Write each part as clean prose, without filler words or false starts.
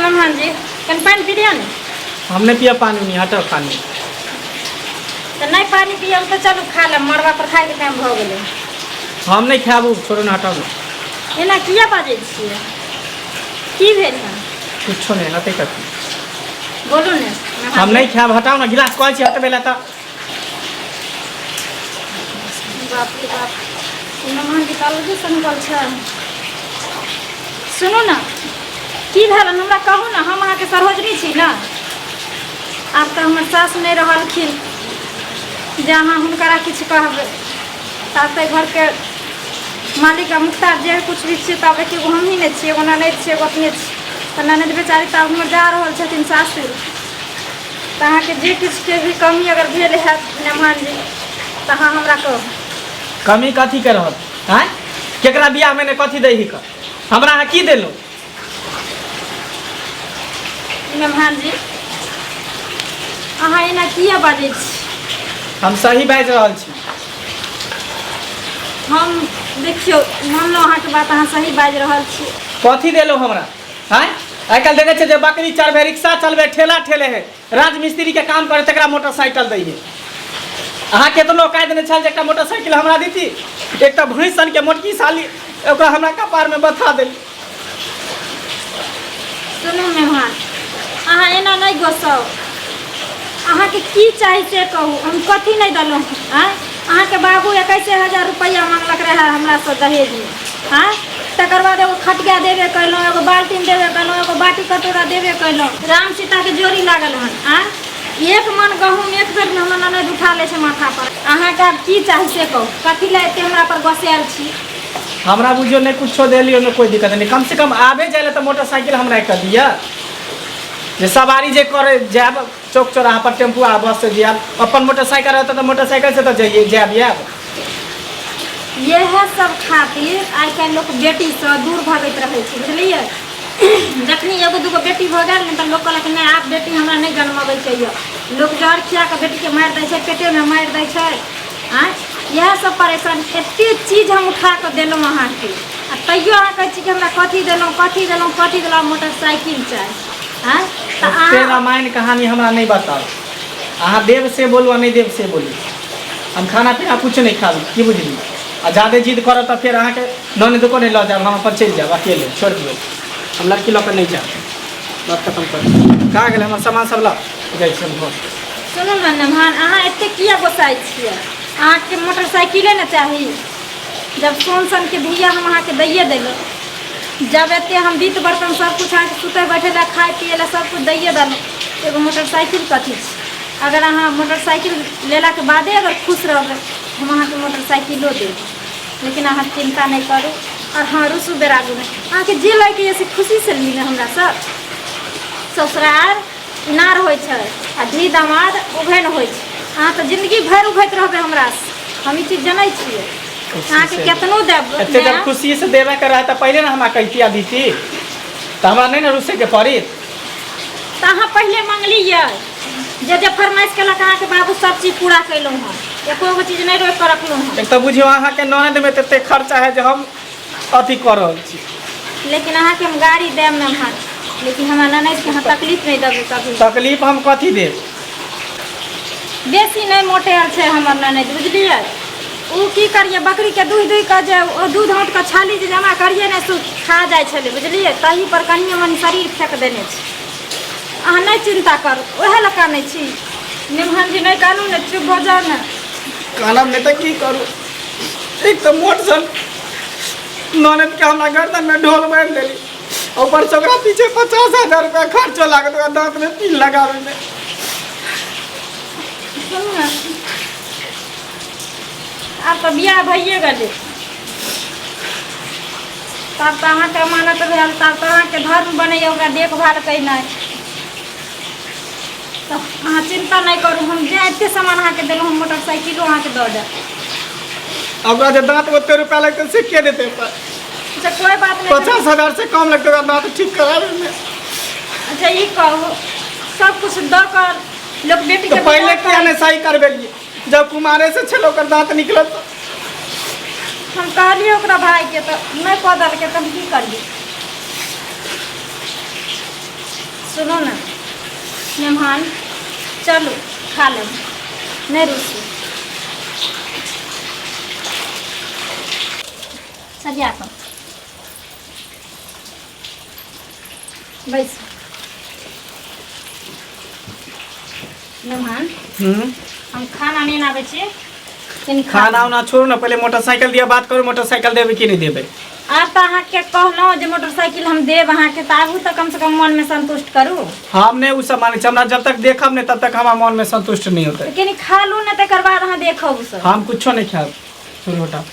मेहमान जी कन पानी पी लिया ना। हमने पिया पानी नहीं, हटो पानी। तो नहीं पानी पिया तो चलो खा ले, मरवा पर खाए के टाइम हो गए। हम नहीं खाबू, छोड़ो ना, हटाओ ना। एना किया बाजे छिए की भेल है? कुछ नहीं हटे कथी बोलू ने। हम नहीं खाब, हटाओ ना, गिलास कहै छी हटबे ला त। बाप रे बाप, मेहमान जी काल जे संकल छ। सुनू ना की भेल हमरा कहू ना, हम अहाँ के सरोजनी छी ना। आब तो हमर सास नहीं रहलखिन जे अहाँ हुनकरा किछु कहबै। तब तक घर के मालिक मुख्तार जे कुछ भी छी, तब एगो हम ही नहीं छी, एगो ननद छी, एगो अपने छी। तो ननद बेचारी तब हमर जा रहल छथिन सासुर। तो अहाँ के जे किछु के भी कमी अगर भेल है मेहमान जी तो अहाँ हमरा कहू। कमी कथी के रहत हैं? केकरा बियाह में ने कथी दे ही का हमरा अहाँ की देलो? मेहमान जी अहाँ एना किया बाजै छी? हम सही बाज रहल छी। हम देखियो मानलो अहाँ के बात, अहाँ सही बाज रहल छी। कथी देलो हमरा हैं? आइ काल देखे छे जे बकरी चढ़बे, रिक्शा चलबे, ठेला ठेले है, राजमिस्त्री के काम करे तकरा मोटरसाइकिल दै है। अहाँ केतनो कह देने छल जे एकटा मोटरसाइकिल हमरा दीती, एकटा भैंसन के मोटकी साली ओकरा हमरा कपार में बथा देली। सुनू मेहमान, अहाँ एना नहीं गोसाउ। अहाँ के की चाही से कहू, हम कथी नहीं दलहुँ हैं? अहाँ के बाबू 21,000 रुपया मांगलक रहे हमरा से दहेज में हैं? तकर बाद एगो खटिया देवे कैलहुँ, एगो बाल्टीन देवे कैलहुँ, एगो बाटी कटोरा देवे कैलहुँ। राम सीता के जोड़ी लागल हन हैं? एक मन गहूम एक बेर में हमर ननद उठा ले माथा पर। अहाँ के की चाही से कहू, कथी ला एते हमरा पर गोसायल छी? हमरा बुझियो नहीं कुछो देलियो ना, कोई दिक्कत नहीं। कम से कम आबे जाए तो मोटरसाइकिल हमरा एक दिया, जे सवारी जे करे जाब चौक चौराहा पर टेम्पू आ बस से जाब। अपन मोटरसाइकिल रहता तो मोटरसाइकिल से तो जाइए जाब याब। यह सब खातिर आइ काल्हि लोग बेटी से दूर भगत रहे छै, बुझलिए। जखनी एगो दूगो बेटी भ गेल ने तो लोग कहलक नहीं आप बेटी हमरा नहीं जन्मबै चाहिए। लोग जहर खिया के बेटी के मारि दै छै, पेटे में मारि दै छै। यह सब परेशान, एते चीज हम उठा के देलहुँ अहाँ के, आ तैयो अहाँ कहै छी कि हमरा कथी देलहुँ कथी देलहुँ कथी देलहुँ, मोटरसाइकिल चाही हैं? तो रामायण कहानी हमरा नहीं बताओ। अहाँ देव से बोलू नहीं देव से बोलू, हम खाना पीना कुछ नहीं खाबी, की बुझली। आ ज़्यादा जिद करब तो फिर अहाँ के ननद को नहीं लऽ जाब, हम अपन चलि जाब अकेले, छोड़ दियौ। हम लड़की लऽ के नहीं जाब, बात खत्म कर। कहाँ गेल हमर सामान सब लऽ जाइ छै घर। सुनू ने मेहमान, अहाँ एते किया गोसाइ छियै? अहाँ के मोटरसाइकिले ने चाही, जब सोन सन के धिया हम अहाँ के दैये देलहुँ। जब एते हम बीत बर्तन सब कुछ अहाँ के सुते बैठे ला खाए पिए ला सब कुछ दैये देलहुँ, एगो मोटरसाइकिल कथी छै? अगर अहाँ मोटरसाइकिल लेला के बादे अगर खुश रहबै हम अहाँ के मोटरसाइकिलो देब, लेकिन अहाँ चिंता नहीं करू। और हाँ रुसू बेरागू नहीं, अहाँ के जे लैके ये से खुशी से ली हमरा सब। ससुरार इनार होइ छै आ धी दामाद उभैन होइ छै। अहाँ तो जिंदगी भर उभैत रहबै हमरा से, हम ई चीज जनै छियै। अहाँ के केतनो देब, एते जब खुशी से देवे के रहा पहले ना हमरा कहतिया दीती, तो हमरा नहीं ना रुसे के पड़ी। तो अहाँ पहले मांगलियै जे फरमाइश केलक अहाँ के बाबू सब चीज पूरा कैलहुँ हँ, एको गो चीज नहीं रोक कर रखलहुँ हँ। एक तो बुझियो अहाँ के ननद में तते खर्चा है जो हम अथी कर रहल छी। लेकिन अहाँ के हम गाड़ी देब मेहमान, लेकिन हमरा ननद के अहाँ तकलीफ नहीं देबै कभी। तकलीफ हम कथी देब? बेसी नहीं मोटेल छै हमर ननद, बुझलियै। उ की करिए, बकरी के दूध दूध के जे दूध हाथ के छाली जे जमा करिए ने से खा जाए छलै, बुझलिए। तही पर कनिए मनी शरीर फेंक देने छै। अहाँ नहीं चिंता करू, ओहे लऽ कानै छी। मेहमान जी नहीं कानू ने, चुप भऽ जाउ ने। कानब नहीं तो की करू? एक तो मोट सन ननद के हमरा गर्दन में ढोल मार लेली, ऊपर से ओकरा पीछे 50,000 रुपया खर्चो लागत दांत में पिन लगावे में। सुनू ने, आब तो बियाह भइए गेलै, तब तो अहाँ के अमानत भेल, तब तो अहाँ के धर्म बनैया ओकरा देखभाल केनाइ। तो अहाँ चिंता नहीं करू, हम जे एते सामान अहाँ के देलहुँ, हम मोटरसाइकिलो अहाँ के दऽ देब। ओकरा जे दांत ओते रुपया लगते से के देते? अच्छा कोई बात नहीं, 50,000 से कम लगते दांत ठीक करावे में। अच्छा ये कहू, सब कुछ दऽ कर लोग बेटी तो के पहले क्या ने सही करबेलिए, जब कुमारे से छलो कर दांत निकलत तो हम कहलिए ओकरा भाई के, तो नहीं कह देलकै, तब की करिए? सुनो ना मेहमान, चलो खा ले, नहीं रुसी सरिया कर बैस। मेहमान हम खाना नहीं आवे छी, खाना उना छोड़ू ना, पहले मोटरसाइकिल दिया बात करो, मोटरसाइकिल देवे कि नहीं देवे। आप तो अहाँ के कहलौं जे मोटरसाइकिल हम देब अहाँ के, तो आबू तो कम से कम मन में संतुष्ट करू। हम नहीं उ सब माने छी, हमरा जब तक देखब नहीं तब तक हमारा मन में संतुष्ट नहीं होते। तो कनी खा लू ना, तकर बाद अहाँ देखब उ सब। हम कुछो नहीं खाब, छोड़ू हटा।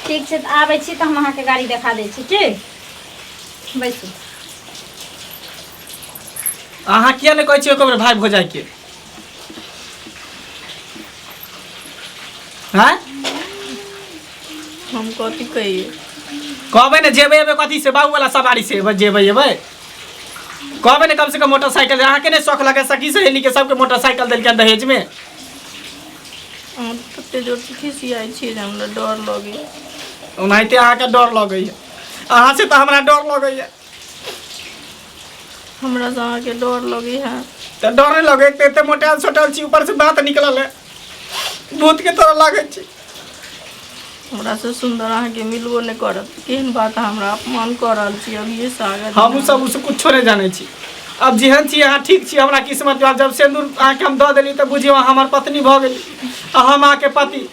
ठीक छै, तो आबै छी तो हम अहाँ के गाड़ी देखा दै छी की। बैसू। अहाँ किया नहीं कहै छी ओकर भाई भौजाई के? हाँ हम कथी कहिए? कहबै ने जेबै एबै कथी से, बाबू वाला सवारी से जेबै एबै, कहबै ने कम से कम मोटरसाइकिल। अहाँ के नहीं शौक लगे सखी सहेली के सबके मोटरसाइकिल देलकै दहेज में? हम कते जोर से खिसियाई छी जे हमरा डर लगे। ओनाहिते अहाँ के डर लगैया, अहाँ से तो हमरा डर लगैया। हमरा से अहाँ के डर लगे है तो डर नहीं लगे, एते मोटाल सोटाल छी, ऊपर से दांत निकलल है, भूत के तरह लागे छी। हमरा से सुंदर अहाँ के मिलबो नहीं करत, केहन बात हमरा अपमान कर रहल छी। अब ये सागर हम सब उसे कुछो नहीं जाने छी। अब जेहन छी अहाँ ठीक छी, हमरा किस्मत बा, जब सिंदूर अहाँ के हम दऽ देली तो बुझियो हमर पत्नी भऽ गेली आ हम अहाँ के पति।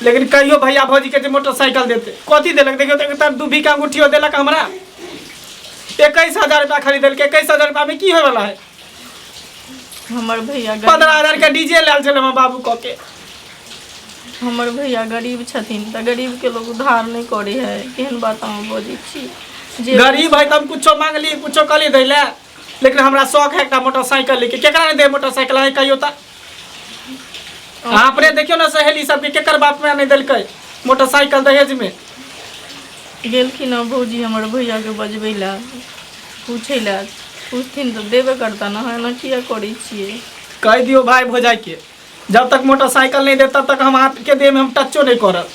लेकिन कहियो भैया भौजी के जे मोटरसाइकिल देते, कथी देलक देखियो तो दूभी के अंगूठियो देलक हमरा। 21,000 रुपया खरीदल के, 21,000 रुपया में की होय वाला है? हमर भैया 15,000 के डीजे लाल चले हम बाबू कह के। हमर भैया गरीब छथिन, तो गरीब के लोग उधार नहीं करे है। केहन बात हम बोझे छी जे गरीब है तो हम कुछो मांगली कुछो कली दैले, लेकिन हमरा शौक है एक मोटरसाइकिल लेके। केकरा नहीं दे मोटरसाइकिल है कहियो ता? अहाँ अपने देखियो ना सहेली सबके केकर बाप में नहीं देलकै मोटरसाइकिल दहेज में। गेलखिन भौजी हमर भैया के बजबै ला, पूछे ला, पूछथिन तो देबे करता ना है ना, किया करै छियै? कह दियो भाई भौजाई के, जब तक मोटरसाइकिल नहीं दे तब तक हम हाथ के देह में हम टचो नहीं करब।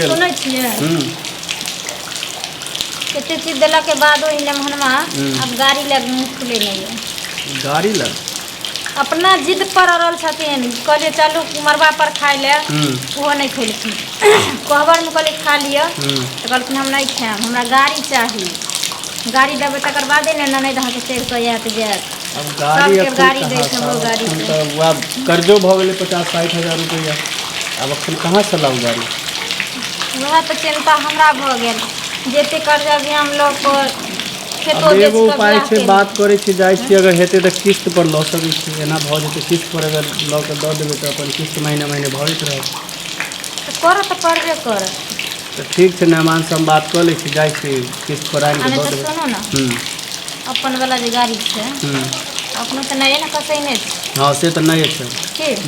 सुनै छियै कते चीज देला के बाद ओहि मेहमानवा अब गाड़ी ले मुँह खुले नहीं है। गाड़ी लग अपना जिद पर अड़ल छथिन, कहलिए चलू मरबा पर खाए ले, ओहो नहीं खेलखिन। कहबर में कहलिए खा लिया, तो कहलखिन हम नहीं खाएब, हमरा गाड़ी चाहिए। गाड़ी देबै तकर बादे ने ननद अहाँके चढ़ि कऽ आयत जायत। अब गाड़ी सबके गाड़ी दै छै, वो गाड़ी हम से। तो वह कर्जो भ गेलै 50-60 हजार रुपया। अब अखन कहाँ से लाऊ गाड़ी? वह तो चिंता हमरा भऽ गेल, जते कर्जा भी हम लोग पर खेतो अब बेच एगो कऽ उपाय बियाह छै, केली। बात करै छी, जाइ छी, अगर हेतै तऽ किस्त पर लऽ सकै छी। एना भऽ जेतै किस्त पर अगर लऽ कऽ दऽ देबै तऽ अपन किस्त महीने महीने भरैत रहब। तो करऽ तऽ पड़बे करत। तऽ ठीक छै, मेहमान से हम बात कऽ लै छी, जाइ छी किस्त पर आनि आ कऽ नहीं दऽ तो देबै। सुनो ना, अपन वाला जे गाड़ी छै अपनो तऽ नहीं ना कसैने छै हाँ से तऽ नहीं छै। ठीक,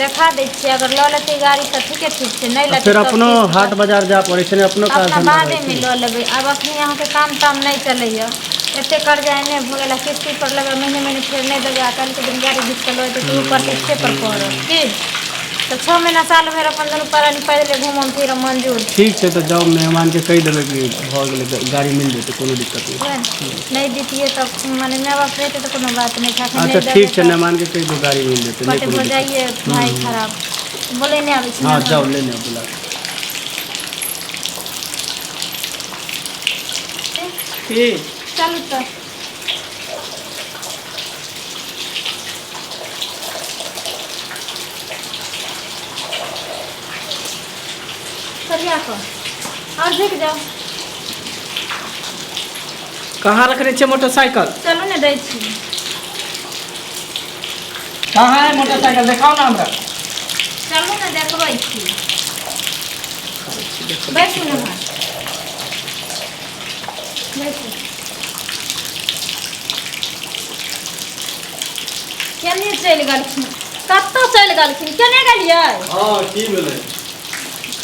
देखा दै छियै, अगर लऽ लेतै गाड़ी तऽ ठीके ठीक छै, नहीं लेतै फिर तब अपनो किस्त पर। हाट बाजार जा पड़ै छै ने, अपनो काज अपना धंधा बादे रहै में छै। लऽ लेबै। आब अखनी अहाँके काम ताम नहीं चलैया, एते कर्जा एने भऽ गेला, किस्ती पर लेबै, महीने महीने फेर नहीं देबै, आ काल्हि के दिन गाड़ी घीच कऽ लऽ जेतै तऽ ऊपर किस्ते पर पड़त की। तो 6 महीना साल भर अपन दुनू प्राणी पैदले घूमम फिरम मंजूर छै। ठीक छै, तऽ जाउ मेहमान के कहि देबै कि भऽ गेलै, गाड़ी मिल जेतै, कोनो दिक्कत नहीं। बुझलियै ने? नहीं दितियै तऽ माने माय बाप रहतै तऽ कोनो बात नहीं था। अच्छा ठीक छै, मेहमान के कहि दो गाड़ी मिल जेतै, नहीं कटे कोनो हो दिक्कत। जाइए भाई खराब बोले नहीं आबै छै। हाँ ना। जाओ ले ले बुला। ठीक चलू तऽ सरिया कऽ और झुक जाओ। कहाँ रखने छे मोटरसाइकिल? चलू ने दै छी। कहाँ है मोटरसाइकिल, देखाओ ना हमरा। चलू ने देखबै छी। बैठू ने भाई, बैठू। केने चलि गेलखिन, कतऽ चलि गेलखिन, केने गेलियै? हाँ की भेलै?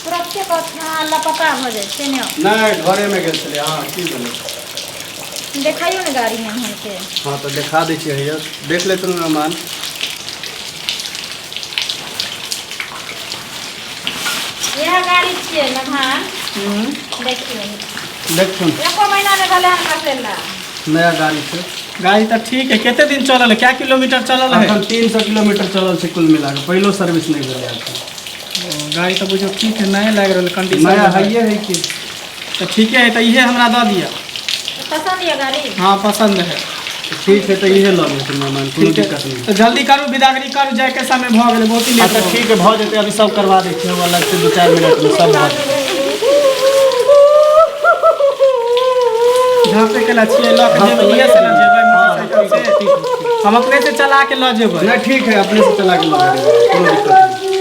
तुरंते कथा लपटा भऽ जाइ छै ने। नहीं घरे में गेल छलै। हाँ की भेलै? देखाइयो ने गाड़ी में हमके। हाँ तो देखा दै छियै, हैया देख लेते मेहमान। यह गाड़ी छिए नभान हम्म, देखिए देखथुन एको महीना में भले हम कसेला नया गाड़ी छै गाड़ी तो ठीक है, कितने दिन चलल है, क्या किलोमीटर चलल है? अखन 300 किलोमीटर चलल छै कुल मिला के, पहिलो सर्विस नहीं भेलै अखन। गाड़ी तो बुझो ठीक है, नए लग रहा कंडीशन नया है। हइये है कि तो ठीक है, तो इहे हमरा दऽ दिया। पसंद ये गाड़ी हाँ पसंद है। ठीक है तो इहे लऽ लेथिन मेहमान, कोनो ठीक है, दिक्कत नहीं। तो जल्दी करू, विदागरी करू, जाए के समय भऽ गेलै, बहुत ही लेट अच्छा भऽ गेलै। ठीक है, भऽ जेतै, अभी सब करवा दै छियै, अलग से 2-4 मिनट में सब भऽ जेतै। झाँपे के ला छियै, लऽ के हाँ, जेबै, तो इहे से ना हाँ, जेबै हाँ, मोटरसाइकिल से। ठीक है, ठीक हम अपने से चला के लऽ जेबै। नहीं ठीक है, अपने से चला के लगा देंगे, कोनो दिक्कत नहीं।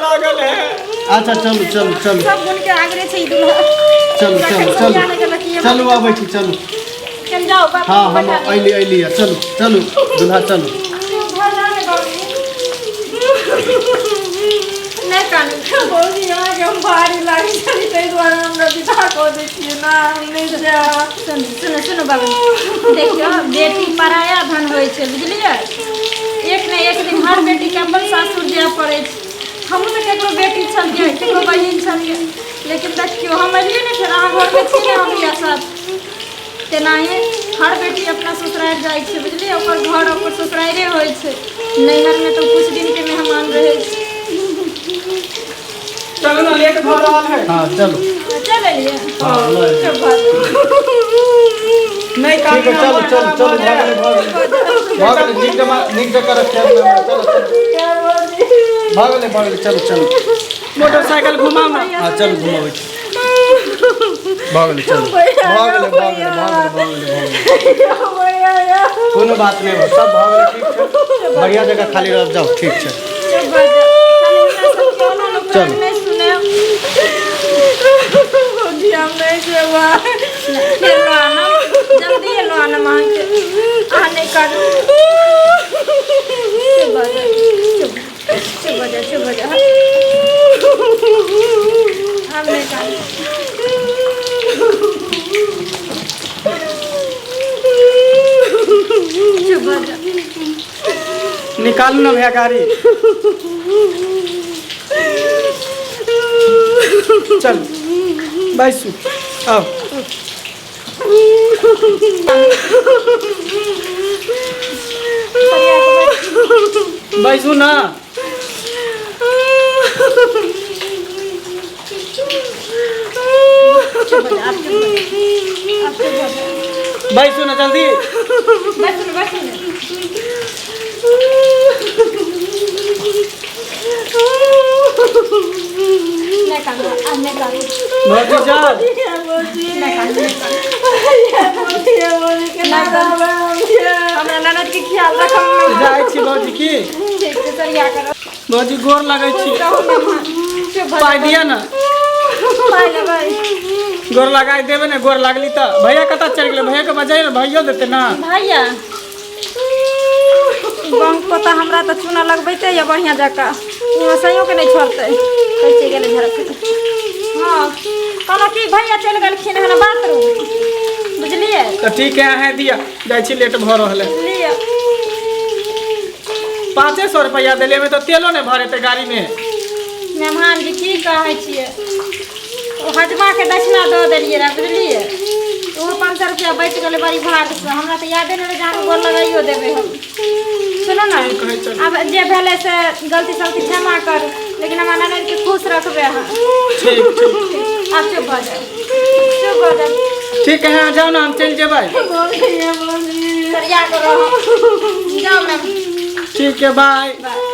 लागल है। अच्छा चलू चलू चलू सब गुण के आगरे छै दूल्हा चलू चलू चलू चलू आबै छी, चलू। चल जाओ बाबू हाँ हम अइली चलू चलू दूल्हा चलू। नहीं कानू भौजी यहाँ के हम भारी लागी छली, ताहि दुआरे हमरा विदा कऽ दै छियै ना, हम नहीं जायब। सुनो सुनो बाबू, देखियो बेटी पराया धन होइ छै, बुझलियै? एक न एक दिन हर बेटी के अपन सासुर जाय पड़ै छै। हमहूँ तऽ केकरो बेटी छलियै, केकरो बहिन छलियै, लेकिन देखियो हम अलियै ने, फेर अहाँ घरमे छियै हम इएह सब। तेनाही हर बेटी अपना ससुराल जाइ छै, बुझलियै? ओकर घर ओकर ससुराले होइ छै। नैहरमे तऽ कुछ दिन के मेहमान रहै छै। चलू ना, लेट भऽ रहल है। हाँ चलू चल एलियै हाँ लऽ एलियै। सब बात नहीं ठीक कानू है चलू चलू चलू भऽ गेलै नीक जकाँ रखियौ, चलो चलो भऽ गेलै चलू चलू। मोटरसाइकिल घुमाऊ ना। हाँ चलू घुमाबै छी, भऽ गेलै चलू, भऽ गेलै कोनो बात नहीं हो, सब भऽ गेलै, ठीक छै, बढ़िया जगह खाली रह जाओ, ठीक छै। सब बात खाली हमरा सब के ओना लोग चल। नहीं सुने। भौजी हम नहीं जेबै। फिर लो आना, जल्दी लो आना मां के, आ नहीं करू। चुप हो जा, चुप हो जा, चुप हो जा। हम नहीं करू। चुप हो जा। निकालू ना भैया गाड़ी। चल बैसू, आओ बैसू ना। चुप हो जा, आप चुप हो जा, आप चुप हो जा। बैसू ना जल्दी। बैठो ना, बैठो ना। नहीं कानू, आज नहीं कानू। भौजी जा। नहीं कानू, नहीं कानू। हमरा ननद के ख्याल रखम। जाइ छी भौजी की। ठीक से सरिया करो। भौजी गोर लगै छी, कहू ना मां, चुप हो पाइ दिया ना। पाइ लेबै। गोर लगाई देबे ना, गोर लागली तो भैया कतऽ चलि गेलै, भैया के बजाय ना, भैयो देते ना। भैया गाँव पता हमरा तो चूना लगबैते या बढ़िया जका, वहाँ सहियों के नहीं छोड़ते, कैसे गेले झड़क। हाँ कहलो कि भैया चल गलखिन है ना बाथरूम, बुझलिए? तो ठीक है, अहाँ दिया, जाइ छी, लेट भऽ रहल है। बुझलिए? 500 रुपया दिले में तो तेलो नहीं भरेते गाड़ी में। मेहमान जी की कहै छियै, ओ हजमा के दक्षिणा दऽ देलियै रह, बुझलिए? ओहो 500 रुपया बचि गेलै बड़ी भाग से, हमरा तो यादे नहीं रहे, जहाँ गोर लगाइयो देबै हम। सुनो ना, अब जे भेले से गलती सलती क्षमा कर, लेकिन हमारा ननद के खुश रखबे हाँ। ठीक ठीक आप चुप हो जाओ, चुप हो जाओ। ठीक है, हाँ जाओ ना, हम चल जेबै। सरिया करो, जाओ मैम। ठीक है, बाय। बाय।